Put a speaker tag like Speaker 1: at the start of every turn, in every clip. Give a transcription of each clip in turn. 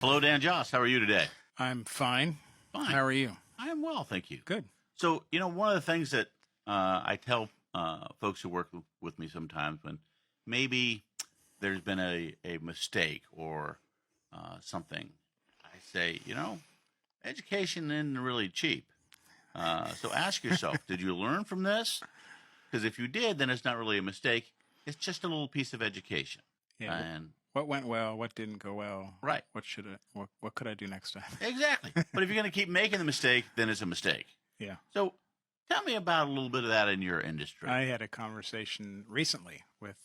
Speaker 1: Hello, Dan Joss. How are you today?
Speaker 2: I'm fine.
Speaker 1: Fine.
Speaker 2: How are you?
Speaker 1: I am well, thank you.
Speaker 2: Good.
Speaker 1: So, one of the things that I tell folks who work with me sometimes when maybe there's been a mistake or something, I say, education isn't really cheap. So ask yourself, did you learn from this? Because if you did, then it's not really a mistake. It's just a little piece of education.
Speaker 2: Yeah.
Speaker 1: And
Speaker 2: What went well? What didn't go well?
Speaker 1: right.
Speaker 2: What could I do next time?
Speaker 1: Exactly. But if you're going to keep making the mistake, then it's a mistake.
Speaker 2: Yeah.
Speaker 1: So tell me about a little bit of that in your industry.
Speaker 2: I had a conversation recently with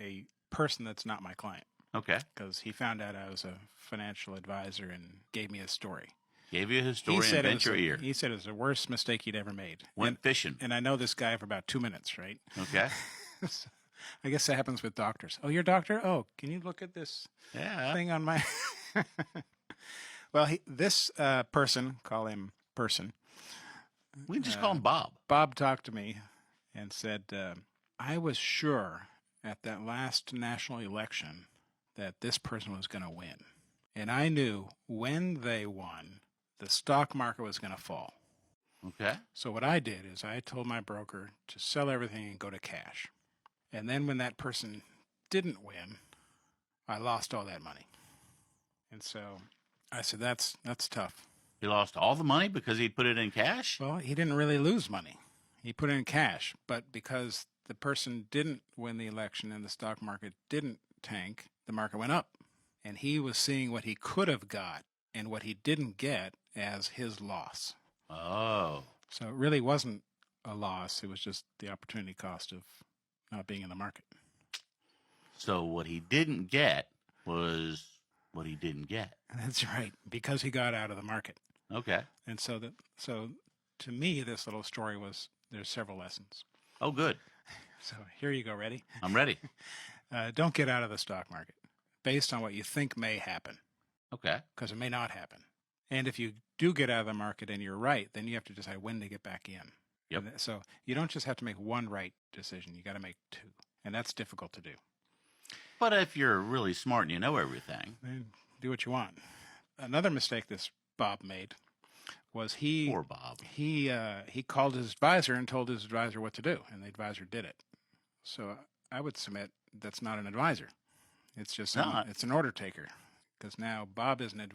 Speaker 2: a person that's not my client
Speaker 1: Okay.
Speaker 2: because he found out I was a financial advisor and gave me a story.
Speaker 1: Gave you his story and bent your ear.
Speaker 2: He said it was the worst mistake he'd ever made.
Speaker 1: Went fishing.
Speaker 2: And I know this guy for about 2 minutes, right?
Speaker 1: Okay.
Speaker 2: So, I guess that happens with doctors. Oh, you're a doctor? Oh, can you look at this thing on my... Well, this person, call him person.
Speaker 1: We can just call him Bob.
Speaker 2: Bob talked to me and said, I was sure at that last national election that this person was going to win. And I knew when they won, the stock market was going to fall.
Speaker 1: Okay.
Speaker 2: So what I did is I told my broker to sell everything and go to cash. And then when that person didn't win, I lost all that money. And so I said, that's tough.
Speaker 1: He lost all the money because he put it in cash?
Speaker 2: Well, he didn't really lose money. He put it in cash. But because the person didn't win the election and the stock market didn't tank, the market went up. And he was seeing what he could have got and what he didn't get as his loss.
Speaker 1: Oh.
Speaker 2: So it really wasn't a loss. It was just the opportunity cost of not being in the market.
Speaker 1: So what he didn't get was what he didn't get.
Speaker 2: That's right, because he got out of the market.
Speaker 1: Okay.
Speaker 2: And so to me, this little story there's several lessons.
Speaker 1: Oh, good.
Speaker 2: So here you go. Ready?
Speaker 1: I'm ready.
Speaker 2: Don't get out of the stock market based on what you think may happen.
Speaker 1: Okay.
Speaker 2: Because it may not happen. And if you do get out of the market and you're right, then you have to decide when to get back in.
Speaker 1: Yep.
Speaker 2: So you don't just have to make one right decision. You got to make two. And that's difficult to do.
Speaker 1: But if you're really smart and you know everything,
Speaker 2: then do what you want. Another mistake this Bob made was
Speaker 1: poor Bob.
Speaker 2: He called his advisor and told his advisor what to do, and the advisor did it. So I would submit that's not an advisor. It's just it's an order taker, because now Bob isn't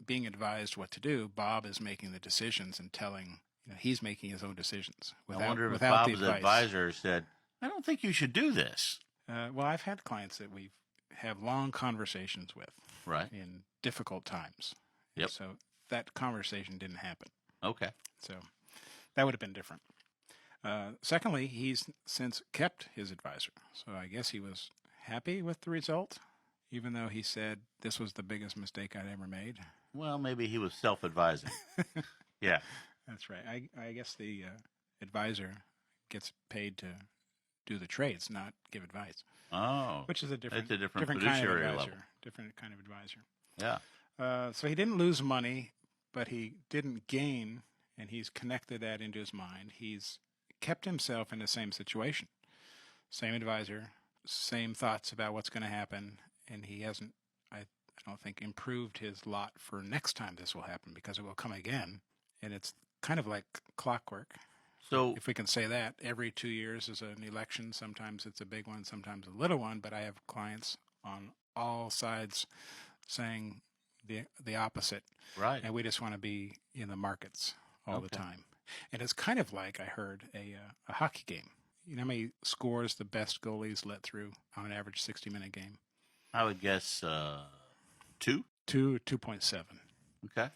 Speaker 2: being advised what to do. Bob is making the decisions and telling. He's making his own decisions.
Speaker 1: I wonder if Bob's advisor said, "I don't think you should do this."
Speaker 2: Well, I've had clients that we have long conversations with,
Speaker 1: right,
Speaker 2: in difficult times.
Speaker 1: Yep.
Speaker 2: So that conversation didn't happen.
Speaker 1: Okay.
Speaker 2: So that would have been different. Secondly, he's since kept his advisor. So I guess he was happy with the result, even though he said this was the biggest mistake I'd ever made.
Speaker 1: Well, maybe he was self-advising. Yeah.
Speaker 2: That's right. I guess the advisor gets paid to do the trades, not give advice.
Speaker 1: Oh.
Speaker 2: Which is a different
Speaker 1: kind of
Speaker 2: advisor.
Speaker 1: level.
Speaker 2: Different kind of advisor.
Speaker 1: Yeah.
Speaker 2: So he didn't lose money, but he didn't gain, and he's connected that into his mind. He's kept himself in the same situation. Same advisor, same thoughts about what's going to happen, and he hasn't, I don't think, improved his lot for next time this will happen, because it will come again. And it's kind of like clockwork.
Speaker 1: So
Speaker 2: if we can say that, every 2 years is an election. Sometimes it's a big one, sometimes a little one, but I have clients on all sides saying the opposite.
Speaker 1: Right.
Speaker 2: And we just want to be in the markets all the time. And it's kind of like, I heard, a hockey game. You know how many scores the best goalies let through on an average 60-minute game?
Speaker 1: I would guess 2?
Speaker 2: 2.7.
Speaker 1: Okay.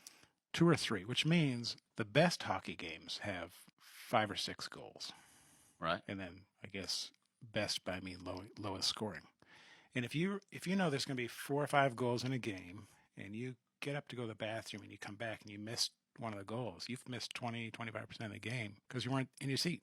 Speaker 2: 2 or 3, which means the best hockey games have 5 or 6 goals.
Speaker 1: Right.
Speaker 2: And then, I guess, best by mean lowest scoring. And if you know there's going to be 4 or 5 goals in a game, and you get up to go to the bathroom and you come back and you missed one of the goals, you've missed 20, 25% of the game because you weren't in your seat.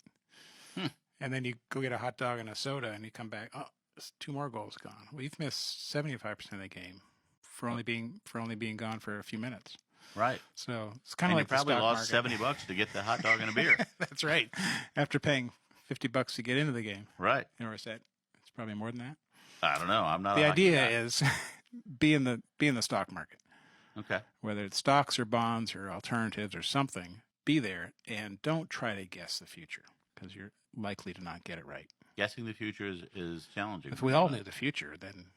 Speaker 2: And then you go get a hot dog and a soda and you come back, oh, there's 2 more goals gone. Well, you've missed 75% of the game for only being gone for a few minutes.
Speaker 1: Right.
Speaker 2: So it's kind of like
Speaker 1: you probably lost
Speaker 2: market.
Speaker 1: $70 to get the hot dog and a beer.
Speaker 2: That's right. After paying $50 to get into the game.
Speaker 1: Right.
Speaker 2: Or is that? It's probably more than that.
Speaker 1: I don't know. I'm not.
Speaker 2: The
Speaker 1: a hockey
Speaker 2: idea
Speaker 1: guy.
Speaker 2: is be in the stock market,
Speaker 1: Okay.
Speaker 2: whether it's stocks or bonds or alternatives or something. Be there and don't try to guess the future because you're likely to not get it right.
Speaker 1: Guessing the future is challenging.
Speaker 2: If we all knew the future, then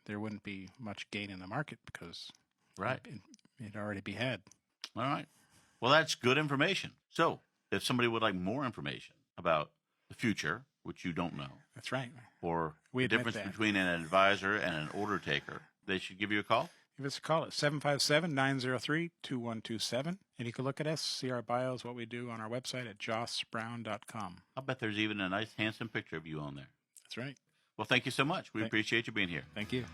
Speaker 2: there wouldn't be much gain in the market because
Speaker 1: Right.
Speaker 2: it'd already be had.
Speaker 1: All right. Well, that's good information. So if somebody would like more information about the future, which you don't know,
Speaker 2: That's right.
Speaker 1: or
Speaker 2: We
Speaker 1: the
Speaker 2: admit
Speaker 1: difference
Speaker 2: that.
Speaker 1: between an advisor and an order taker, they should give you a call.
Speaker 2: Give us a call at 757-903-2127. And you can look at us, see our bios, what we do on our website at jossbrown.com.
Speaker 1: I'll bet there's even a nice, handsome picture of you on there.
Speaker 2: That's right.
Speaker 1: Well, thank you so much. We appreciate you being here.
Speaker 2: Thank you.